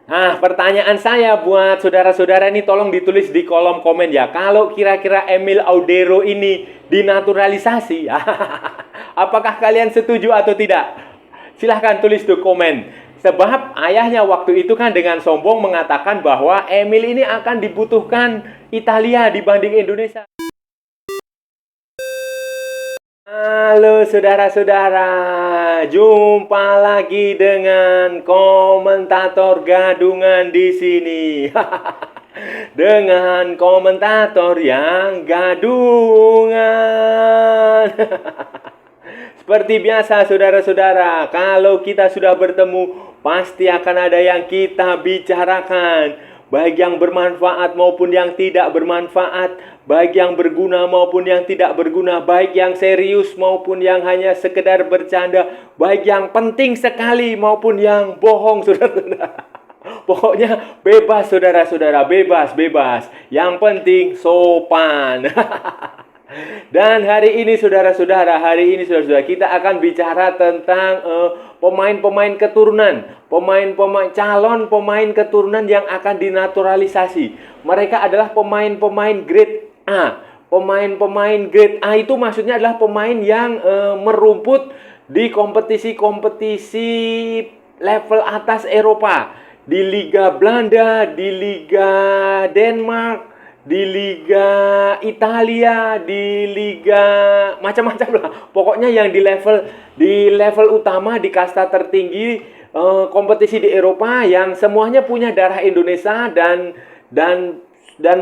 Nah, pertanyaan saya buat saudara-saudara ini tolong ditulis di kolom komen ya. Kalau kira-kira Emil Audero ini dinaturalisasi, apakah kalian setuju atau tidak? Silahkan tulis di komen. Sebab ayahnya waktu itu kan dengan sombong mengatakan bahwa Emil ini akan dibutuhkan Italia dibanding Indonesia. Halo saudara-saudara, jumpa lagi dengan komentator gadungan di sini. Dengan komentator yang gadungan. Seperti biasa saudara-saudara, kalau kita sudah bertemu, pasti akan ada yang kita bicarakan. Baik yang bermanfaat maupun yang tidak bermanfaat, baik yang berguna maupun yang tidak berguna, baik yang serius maupun yang hanya sekedar bercanda, baik yang penting sekali maupun yang bohong, saudara-saudara. Pokoknya bebas saudara-saudara, bebas. Yang penting sopan. Dan hari ini saudara-saudara, kita akan bicara tentang pemain-pemain keturunan, calon pemain keturunan yang akan dinaturalisasi. Mereka adalah pemain-pemain grade A. Pemain-pemain grade A itu maksudnya adalah pemain yang merumput di kompetisi-kompetisi level atas Eropa, di Liga Belanda, di Liga Denmark, di Liga Italia, di Liga macam-macam lah. Pokoknya yang di level utama, di kasta tertinggi kompetisi di Eropa yang semuanya punya darah Indonesia dan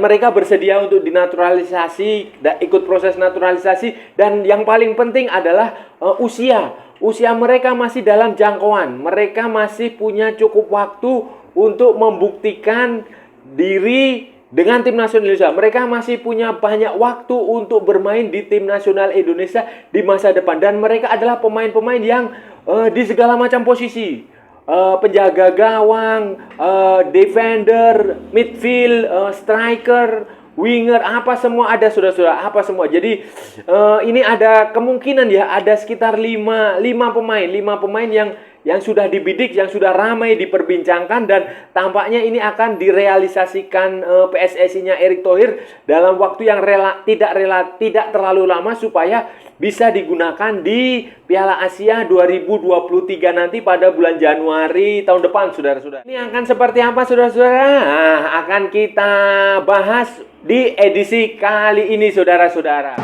mereka bersedia untuk dinaturalisasi, ikut proses naturalisasi, dan yang paling penting adalah usia. Usia mereka masih dalam jangkauan. Mereka masih punya cukup waktu untuk membuktikan diri dengan tim nasional Indonesia. Mereka masih punya banyak waktu untuk bermain di tim nasional Indonesia di masa depan. Dan mereka adalah pemain-pemain yang di segala macam posisi. Penjaga gawang, defender, midfield, striker, winger, apa semua ada saudara-saudara, apa semua. Jadi ini ada kemungkinan ya, ada sekitar 5 pemain yang sudah dibidik, yang sudah ramai diperbincangkan, dan tampaknya ini akan direalisasikan PSSI-nya Erick Thohir dalam waktu yang tidak terlalu lama supaya bisa digunakan di Piala Asia 2023 nanti pada bulan Januari tahun depan, saudara-saudara. Ini akan seperti apa, saudara-saudara? Nah, akan kita bahas di edisi kali ini, saudara-saudara.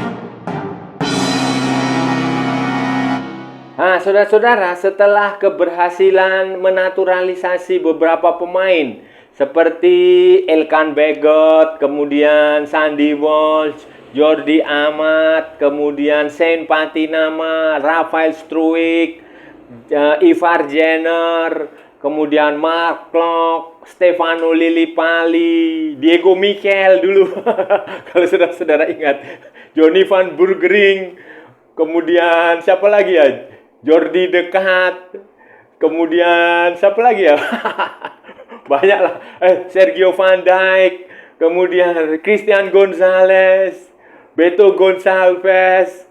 Nah, saudara-saudara, setelah keberhasilan menaturalisasi beberapa pemain seperti Elkan Bagot, kemudian Sandy Walsh, Jordi Amat, kemudian Shane Patinama, Rafael Struijk, Ivar Jenner, kemudian Mark Klok, Stefano Lillipali, Diego Michel dulu, kalau saudara-saudara ingat, Johnny van Burgering, kemudian siapa lagi ya? Jordi Dekat, kemudian siapa lagi ya? Banyak lah. Sergio Van Dijk, kemudian Christian Gonzalez, Beto Gonçalves,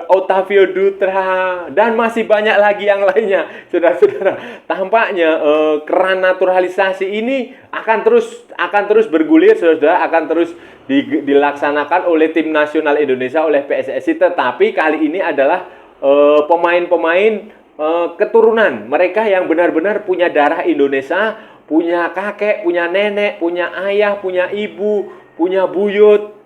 Otavio Dutra, dan masih banyak lagi yang lainnya, saudara-saudara. Tampaknya keran naturalisasi ini akan terus bergulir, saudara-saudara, akan terus dilaksanakan oleh tim nasional Indonesia, oleh PSSI. Tetapi kali ini adalah pemain-pemain keturunan mereka yang benar-benar punya darah Indonesia, punya kakek, punya nenek, punya ayah, punya ibu, punya buyut,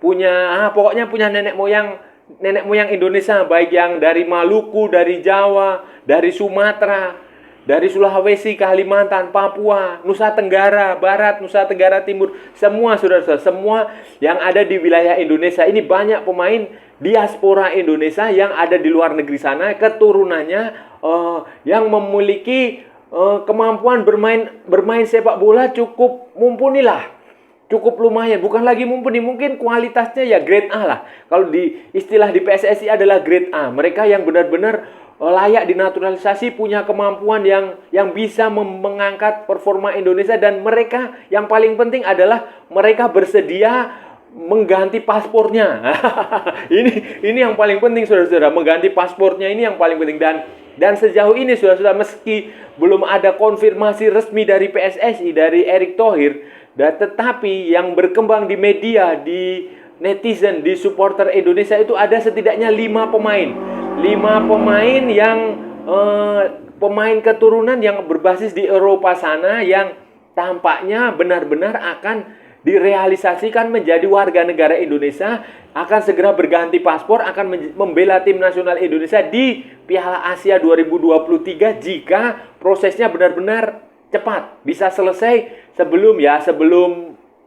pokoknya punya nenek moyang Indonesia, baik yang dari Maluku, dari Jawa, dari Sumatera, dari Sulawesi, Kalimantan, Papua, Nusa Tenggara Barat, Nusa Tenggara Timur, semua saudara-saudara, semua yang ada di wilayah Indonesia. Ini banyak pemain diaspora Indonesia yang ada di luar negeri sana, keturunannya yang memiliki kemampuan bermain sepak bola cukup mumpuni lah, cukup lumayan, bukan lagi mumpuni, mungkin kualitasnya ya grade A lah. Kalau di istilah di PSSI adalah grade A. Mereka yang benar-benar layak dinaturalisasi, punya kemampuan yang bisa mengangkat performa Indonesia, dan mereka yang paling penting adalah mereka bersedia mengganti paspornya. Ini yang paling penting, saudara-saudara. Mengganti paspornya ini yang paling penting. Dan sejauh ini, saudara-saudara, meski belum ada konfirmasi resmi dari PSSI, dari Erick Thohir, tetapi yang berkembang di media, di netizen, di supporter Indonesia itu ada setidaknya 5 pemain. 5 pemain yang pemain keturunan yang berbasis di Eropa sana, yang tampaknya benar-benar akan direalisasikan menjadi warga negara Indonesia, akan segera berganti paspor, akan membela tim nasional Indonesia di Piala Asia 2023 jika prosesnya benar-benar cepat, bisa selesai sebelum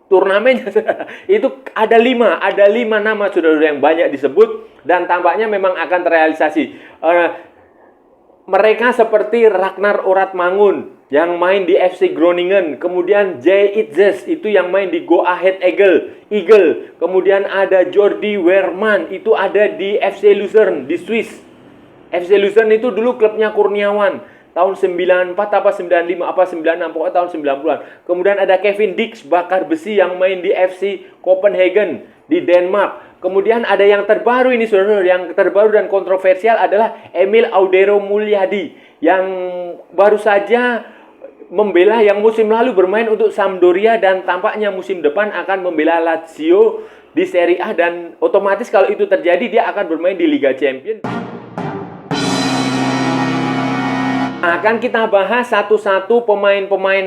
turnamennya. Itu ada 5 nama, saudara-saudara, yang banyak disebut dan tampaknya memang akan terrealisasi. Mereka seperti Ragnar Oratmangun yang main di FC Groningen, kemudian Jay Itzes itu yang main di Go Ahead Eagle, kemudian ada Jordi Weerman itu ada di FC Luzern di Swiss. FC Luzern itu dulu klubnya Kurniawan tahun 94 apa 95 apa 96 pokoknya tahun 90-an. Kemudian ada Kevin Dix bakar besi yang main di FC Copenhagen di Denmark. Kemudian ada yang terbaru ini, saudara, yang terbaru dan kontroversial adalah Emil Audero Mulyadi yang baru saja membela, yang musim lalu bermain untuk Sampdoria dan tampaknya musim depan akan membela Lazio di Serie A, dan otomatis kalau itu terjadi dia akan bermain di Liga Champions. Akan kita bahas satu-satu pemain-pemain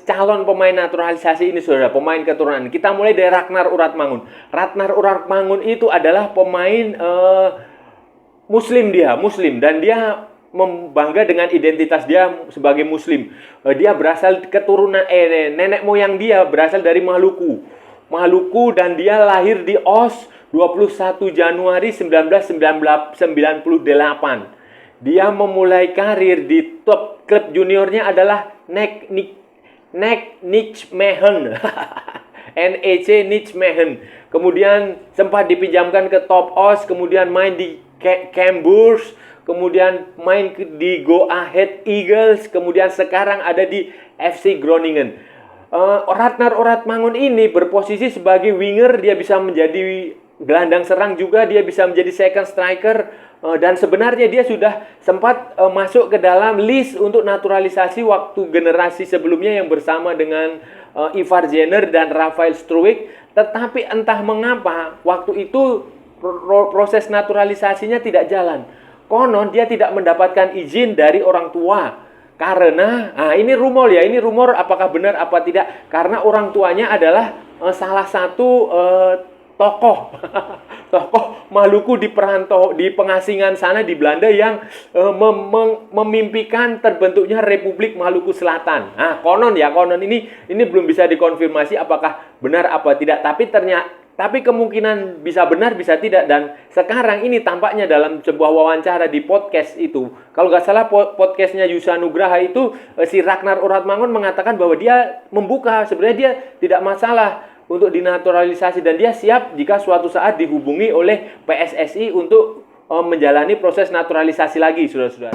calon pemain naturalisasi ini, saudara, pemain keturunan. Kita mulai dari Ragnar Oratmangun. Ragnar Oratmangun itu adalah pemain Muslim, dan dia membangga dengan identitas dia sebagai Muslim. Dia berasal keturunan nenek moyang dia berasal dari Maluku, dan dia lahir di Oss 21 Januari 1998. Dia memulai karir di top klub juniornya adalah NEC Nijmegen. NEC Nijmegen. Kemudian sempat dipinjamkan ke Top Os, kemudian main di Cambuur, kemudian main di Go Ahead Eagles, kemudian sekarang ada di FC Groningen. Ragnar Oratmangun ini berposisi sebagai winger, dia bisa menjadi gelandang serang juga, dia bisa menjadi second striker, dan sebenarnya dia sudah sempat masuk ke dalam list untuk naturalisasi waktu generasi sebelumnya yang bersama dengan Ivar Jenner dan Rafael Struijk, tetapi entah mengapa waktu itu proses naturalisasinya tidak jalan. Konon dia tidak mendapatkan izin dari orang tua karena ini rumor apakah benar apa tidak, karena orang tuanya adalah salah satu tokoh Maluku di pengasingan sana di Belanda yang memimpikan terbentuknya Republik Maluku Selatan. Konon ini belum bisa dikonfirmasi apakah benar apa tidak, tapi kemungkinan bisa benar bisa tidak. Dan sekarang ini tampaknya dalam sebuah wawancara di podcast itu, kalau nggak salah podcastnya Yusa Nugraha itu, si Ragnar Oratmangun mengatakan bahwa dia membuka, sebenarnya dia tidak masalah untuk dinaturalisasi dan dia siap jika suatu saat dihubungi oleh PSSI untuk menjalani proses naturalisasi lagi, saudara-saudara.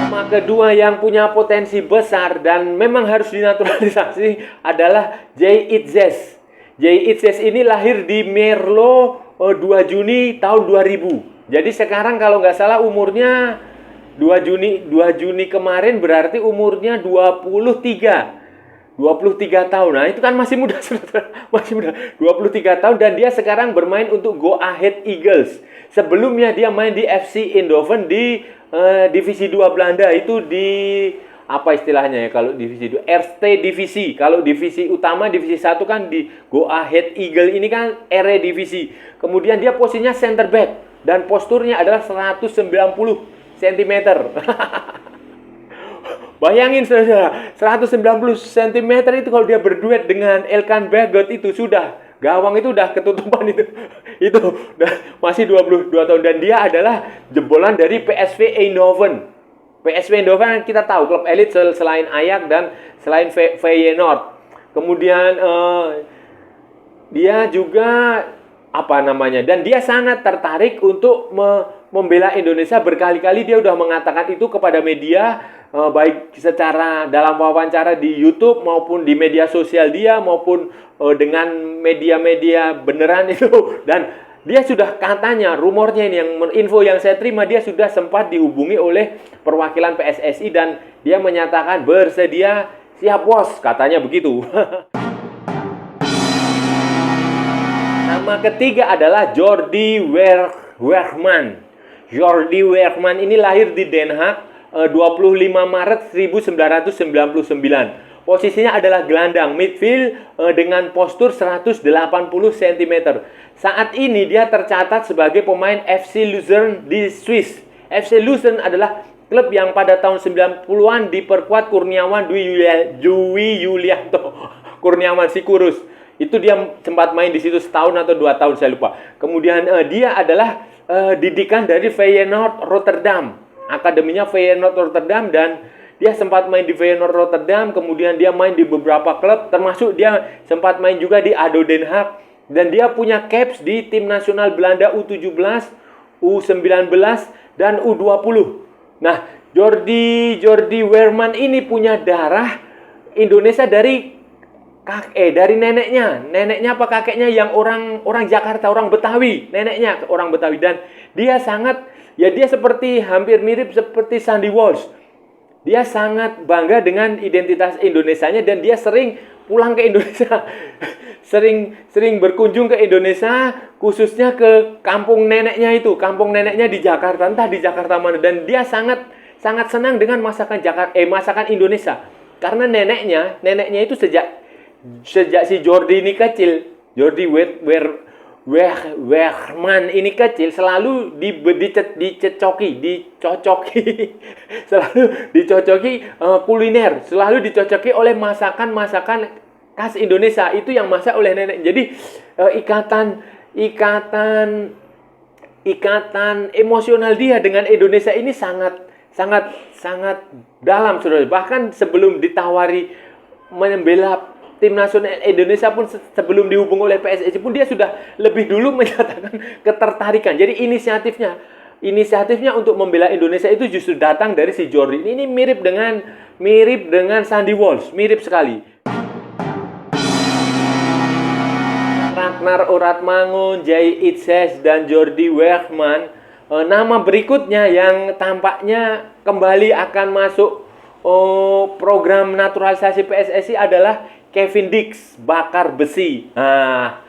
Nama kedua yang punya potensi besar dan memang harus dinaturalisasi adalah Jay Itzes. Jay Itzes ini lahir di Merlo 2 Juni tahun 2000. Jadi sekarang kalau nggak salah umurnya 2 Juni kemarin berarti umurnya 23 tahun. Nah, itu kan masih muda, masih muda. 23 tahun dan dia sekarang bermain untuk Go Ahead Eagles. Sebelumnya dia main di FC Eindhoven di divisi 2 Belanda, itu di apa istilahnya ya kalau divisi 2? Eerste divisi. Kalau divisi utama divisi 1 kan di Go Ahead Eagle, ini kan Eredivisie. Kemudian dia posisinya center back dan posturnya adalah 190 cm. Bayangin saudara, 190 cm itu kalau dia berduet dengan Elkan Bagot itu sudah, gawang itu udah ketutupan itu masih 22 tahun dan dia adalah jebolan dari PSV Eindhoven. PSV Eindhoven kita tahu klub elit selain Ajax dan selain Feyenoord. Kemudian dia juga dan dia sangat tertarik untuk membela Indonesia. Berkali-kali dia udah mengatakan itu kepada media. baik secara dalam wawancara di YouTube maupun di media sosial dia maupun dengan media-media beneran itu. Dan dia sudah, katanya rumornya ini, yang info yang saya terima, dia sudah sempat dihubungi oleh perwakilan PSSI dan dia menyatakan bersedia, siap bos, katanya begitu. Nama ketiga adalah Jordi Weerman. Jordi Weerman ini lahir di Den Haag 25 Maret 1999. Posisinya adalah gelandang midfield dengan postur 180 cm. Saat ini dia tercatat sebagai pemain FC Luzern di Swiss. FC Luzern adalah klub yang pada tahun 90-an diperkuat Kurniawan Dwi Yulianto. Kurniawan si kurus. Itu dia sempat main di situ setahun atau 2 tahun, saya lupa. Kemudian dia adalah didikan dari Feyenoord Rotterdam. Akademinya Feyenoord Rotterdam, dan dia sempat main di Feyenoord Rotterdam. Kemudian dia main di beberapa klub, termasuk dia sempat main juga di ADO Den Haag. Dan dia punya caps di tim nasional Belanda U17, U19, dan U20. Nah, Jordi Weerman ini punya darah Indonesia dari neneknya apa kakeknya yang orang Jakarta, orang Betawi, neneknya orang Betawi. Dan dia sangat, ya dia seperti, hampir mirip seperti Sandy Walsh. Dia sangat bangga dengan identitas Indonesianya dan dia sering pulang ke Indonesia. sering berkunjung ke Indonesia, khususnya ke kampung neneknya itu. Kampung neneknya di Jakarta, entah di Jakarta mana. Dan dia sangat senang dengan masakan Indonesia. Karena neneknya itu sejak si Jordi ini kecil, Jordi Weerman ini kecil, selalu selalu dicocoki kuliner, selalu dicocoki oleh masakan khas Indonesia, itu yang masak oleh nenek. Jadi ikatan emosional dia dengan Indonesia ini sangat dalam, saudara. Bahkan sebelum ditawari membela tim nasional Indonesia pun, sebelum dihubung oleh PSSI pun, dia sudah lebih dulu menyatakan ketertarikan. Jadi inisiatifnya untuk membela Indonesia itu justru datang dari si Jordi. Ini mirip dengan Sandy Walsh, mirip sekali. Ragnar Oratmangun, Jay Itzes, dan Jordi Weerman. Nama berikutnya yang tampaknya kembali akan masuk program naturalisasi PSSI adalah Kevin Dix Bakar Besi. Nah,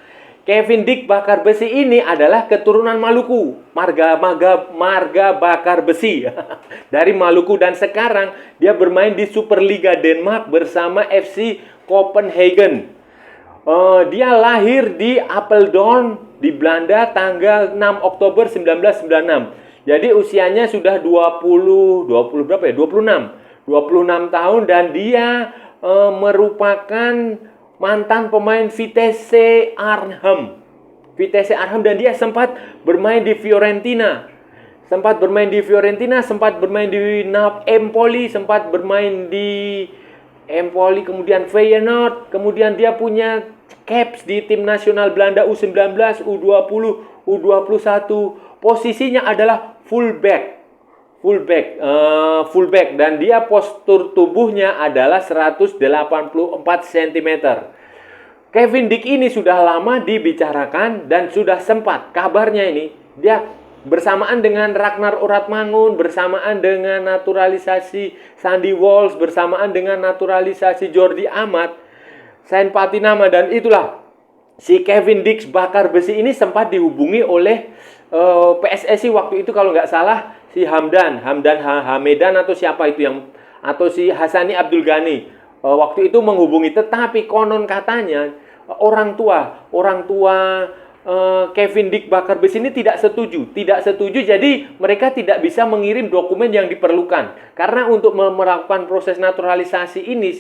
Kevin Dix Bakar Besi ini adalah keturunan Maluku, marga Bakar Besi dari Maluku, dan sekarang dia bermain di Superliga Denmark bersama FC Copenhagen. Dia lahir di Apeldoorn di Belanda tanggal 6 Oktober 1996. Jadi usianya sudah 26 tahun, dan dia merupakan mantan pemain Vitesse Arnhem, dan dia sempat bermain di Fiorentina, sempat bermain di Empoli, sempat bermain di Empoli, kemudian Feyenoord, kemudian dia punya caps di tim nasional Belanda U19, U20, U21. Posisinya adalah fullback, dan dia postur tubuhnya adalah 184 cm. Kevin Dix ini sudah lama dibicarakan dan sudah sempat kabarnya ini dia bersamaan dengan Ragnar Oratmangun, bersamaan dengan naturalisasi Sandy Walsh, bersamaan dengan naturalisasi Jordi Amat, Sain Patinama, dan itulah si Kevin Dix Bakar Besi ini sempat dihubungi oleh PSSI waktu itu, kalau nggak salah si Hamdan Hamedan atau siapa itu atau si Hasani Abdul Ghani waktu itu menghubungi. Tetapi konon katanya orang tua Kevin Dix Bakar Besi ini tidak setuju. Jadi mereka tidak bisa mengirim dokumen yang diperlukan, karena untuk melakukan proses naturalisasi ini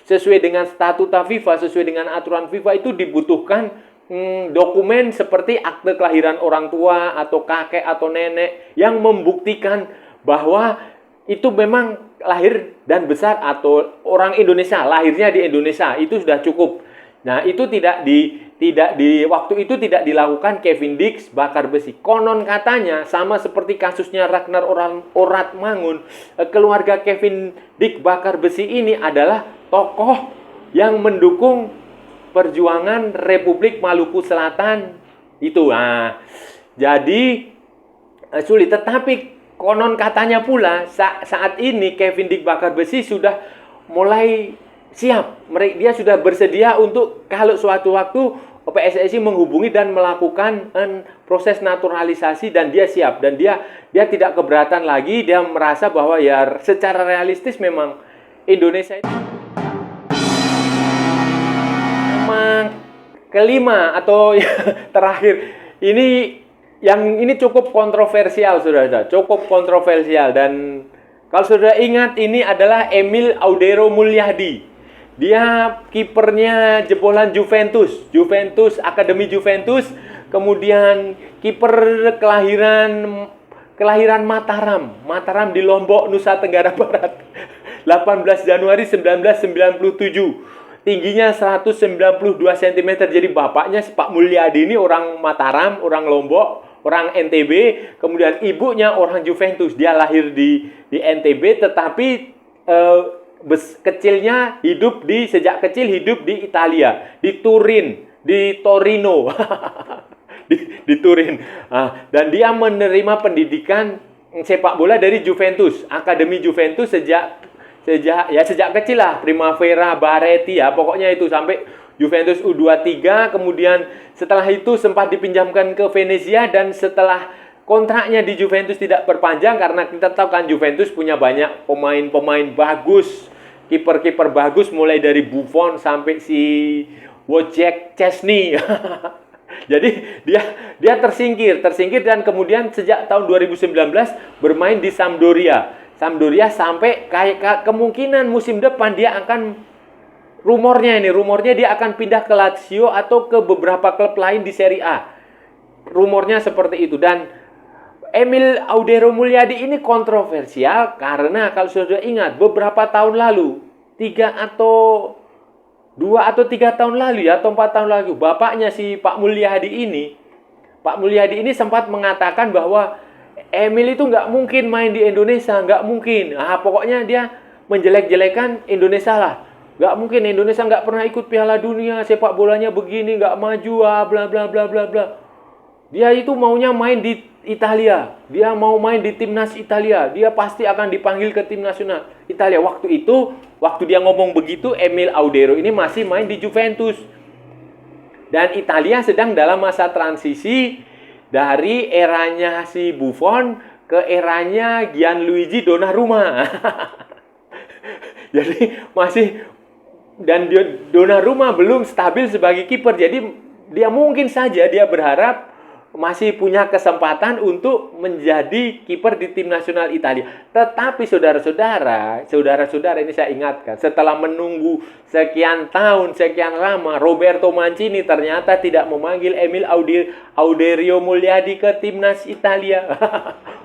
sesuai dengan statuta FIFA, sesuai dengan aturan FIFA, itu dibutuhkan dokumen seperti akte kelahiran orang tua atau kakek atau nenek yang membuktikan bahwa itu memang lahir dan besar atau orang Indonesia, lahirnya di Indonesia. Itu sudah cukup. Nah, itu waktu itu tidak dilakukan Kevin Dix bakar besi. Konon katanya sama seperti kasusnya Ragnar Oratmangun, keluarga Kevin Dix bakar besi ini adalah tokoh yang mendukung perjuangan Republik Maluku Selatan itu. Nah, jadi sulit. Tetapi konon katanya pula saat ini Kevin Dix bakar besi sudah mulai siap. Dia sudah bersedia untuk kalau suatu waktu PSSI menghubungi dan melakukan proses naturalisasi, dan dia siap, dan dia tidak keberatan lagi. Dia merasa bahwa ya secara realistis memang Indonesia itu memang kelima atau terakhir ini cukup kontroversial, saudara, cukup kontroversial. Dan kalau saudara ingat, ini adalah Emil Audero Mulyadi. Dia kipernya jebolan Juventus, Akademi Juventus, kemudian kiper kelahiran Mataram di Lombok, Nusa Tenggara Barat. 18 Januari 1997. Tingginya 192 cm. Jadi bapaknya Pak Mulyadi ini orang Mataram, orang Lombok, orang NTB, kemudian ibunya orang Juventus. Dia lahir di NTB, tetapi sejak kecil hidup di Italia, di Torino, di Turin. Dan dia menerima pendidikan sepak bola dari Juventus, Akademi Juventus sejak kecil lah, Primavera, Baretti ya, pokoknya itu sampai Juventus U23. Kemudian setelah itu sempat dipinjamkan ke Venezia, dan setelah kontraknya di Juventus tidak perpanjang, karena kita tahu kan Juventus punya banyak pemain bagus, kiper-kiper bagus, mulai dari Buffon sampai si Wojciech Szczesny. Jadi dia tersingkir, dan kemudian sejak tahun 2019 bermain di Sampdoria sampai kayak kemungkinan musim depan dia akan, rumornya dia akan pindah ke Lazio atau ke beberapa klub lain di Serie A. Rumornya seperti itu. Dan Emil Audero Mulyadi ini kontroversial karena kalau sudah ingat beberapa tahun lalu, 2 atau 3 tahun lalu ya, atau 4 tahun lalu, bapaknya si Pak Mulyadi ini sempat mengatakan bahwa Emil itu nggak mungkin main di Indonesia, nggak mungkin. Pokoknya dia menjelek-jelekan Indonesia lah. Nggak mungkin, Indonesia nggak pernah ikut Piala Dunia, sepak bolanya begini, nggak maju, bla bla bla bla bla. Dia itu maunya main di Italia, dia mau main di timnas Italia, dia pasti akan dipanggil ke tim nasional Italia. Waktu dia ngomong begitu, Emil Audero ini masih main di Juventus. Dan Italia sedang dalam masa transisi dari eranya si Buffon ke eranya Gianluigi Donnarumma. Jadi dan Donnarumma belum stabil sebagai kiper. Jadi mungkin saja dia berharap masih punya kesempatan untuk menjadi kiper di tim nasional Italia. Tetapi saudara-saudara ini saya ingatkan, setelah menunggu sekian tahun, sekian lama, Roberto Mancini ternyata tidak memanggil Emil Audero Mulyadi ke timnas Italia.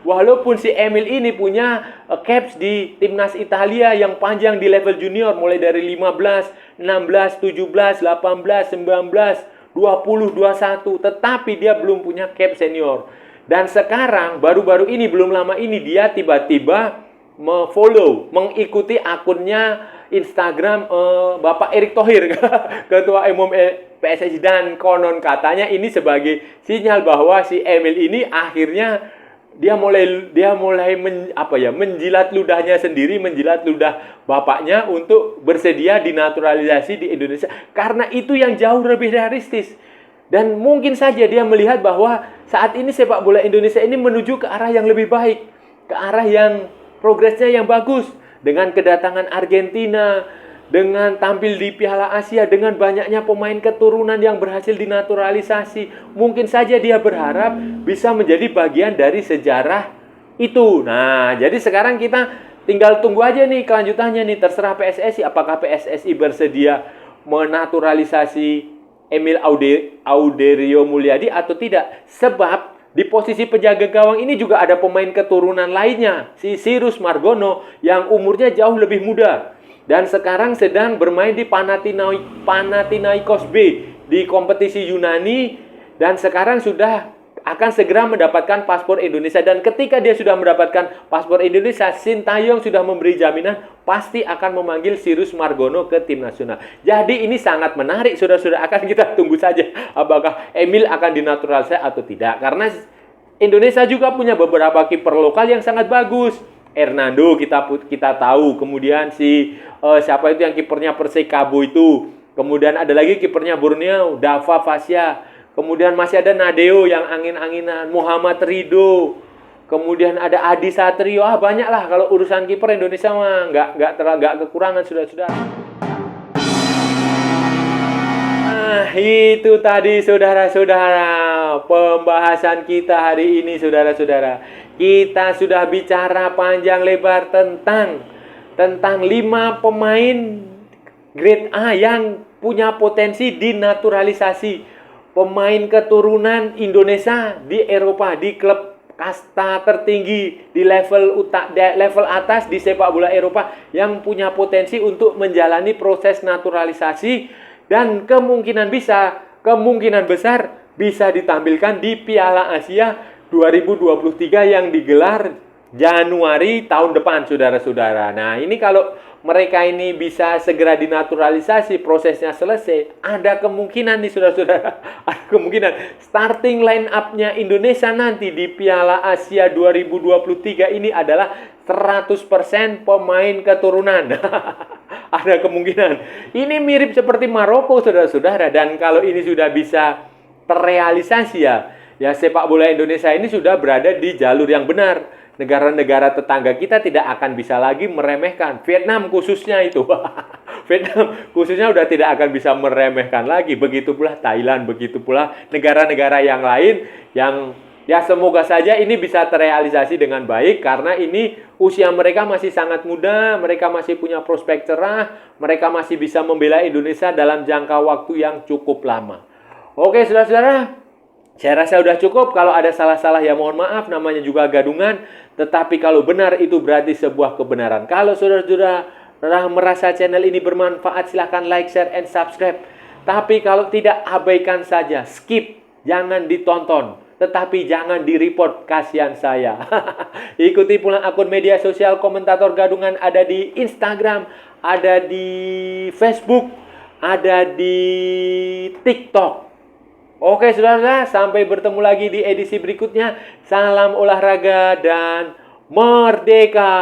Walaupun si Emil ini punya caps di timnas Italia yang panjang di level junior, mulai dari 15, 16, 17, 18, 19, 20, 21, tetapi dia belum punya cap senior. Dan sekarang baru-baru ini, belum lama ini, dia tiba-tiba mengikuti akunnya Instagram Bapak Erick Thohir, Ketua Umum PSSI, dan konon katanya ini sebagai sinyal bahwa si Emil ini akhirnya dia mulai menjilat ludahnya sendiri, menjilat ludah bapaknya untuk bersedia dinaturalisasi di Indonesia, karena itu yang jauh lebih realistis. Dan mungkin saja dia melihat bahwa saat ini sepak bola Indonesia ini menuju ke arah yang lebih baik, ke arah yang progresnya yang bagus, dengan kedatangan Argentina, dengan tampil di Piala Asia, dengan banyaknya pemain keturunan yang berhasil dinaturalisasi. Mungkin saja dia berharap bisa menjadi bagian dari sejarah itu. Nah, jadi sekarang kita tinggal tunggu aja nih kelanjutannya nih. Terserah PSSI, apakah PSSI bersedia menaturalisasi Emil Audero Mulyadi atau tidak. Sebab di posisi penjaga gawang ini juga ada pemain keturunan lainnya, si Sirus Margono, yang umurnya jauh lebih muda. dan sekarang sedang bermain di Panathinaikos B di kompetisi Yunani, dan sekarang sudah akan segera mendapatkan paspor Indonesia. Dan ketika dia sudah mendapatkan paspor Indonesia, Sintayong sudah memberi jaminan pasti akan memanggil Sirus Margono ke tim nasional. Jadi ini sangat menarik, saudara-saudara. Akan kita tunggu saja apakah Emil akan dinaturalisasi atau tidak, karena Indonesia juga punya beberapa kiper lokal yang sangat bagus. Hernando kita tahu, kemudian siapa itu yang kipernya Persikabo itu, kemudian ada lagi kipernya Borneo, Dava Fasya, kemudian masih ada Nadeo yang angin-anginan, Muhammad Ridho, kemudian ada Adi Satrio. Banyak lah kalau urusan kiper Indonesia mah nggak kekurangan, saudara-saudara. Itu tadi saudara-saudara pembahasan kita hari ini, saudara-saudara. Kita sudah bicara panjang lebar tentang 5 pemain grade A yang punya potensi dinaturalisasi. Pemain keturunan Indonesia di Eropa, di klub kasta tertinggi, di level atas di sepak bola Eropa, yang punya potensi untuk menjalani proses naturalisasi dan kemungkinan besar bisa ditampilkan di Piala Asia 2023 yang digelar Januari tahun depan, saudara-saudara. Nah, ini kalau mereka ini bisa segera dinaturalisasi, prosesnya selesai, ada kemungkinan nih, saudara-saudara, ada kemungkinan starting line up-nya Indonesia nanti di Piala Asia 2023 ini adalah 100% pemain keturunan. Ada kemungkinan. Ini mirip seperti Maroko, saudara-saudara, dan kalau ini sudah bisa terrealisasi ya sepak bola Indonesia ini sudah berada di jalur yang benar. Negara-negara tetangga kita tidak akan bisa lagi meremehkan. Vietnam khususnya itu. Vietnam khususnya udah tidak akan bisa meremehkan lagi. Begitu pula Thailand, begitu pula negara-negara yang lain yang ya semoga saja ini bisa terrealisasi dengan baik, karena ini usia mereka masih sangat muda, mereka masih punya prospek cerah, mereka masih bisa membela Indonesia dalam jangka waktu yang cukup lama. Oke, saudara-saudara, saya rasa udah cukup. Kalau ada salah-salah ya mohon maaf, namanya juga gadungan. Tetapi kalau benar itu berarti sebuah kebenaran. Kalau saudara-saudara merasa channel ini bermanfaat, silahkan like, share, and subscribe. Tapi kalau tidak, abaikan saja, skip, jangan ditonton. Tetapi jangan di-report, kasihan saya. Ikuti pula akun media sosial Komentator Gadungan, ada di Instagram, ada di Facebook, ada di TikTok. Oke, saudara, sampai bertemu lagi di edisi berikutnya. Salam olahraga dan merdeka!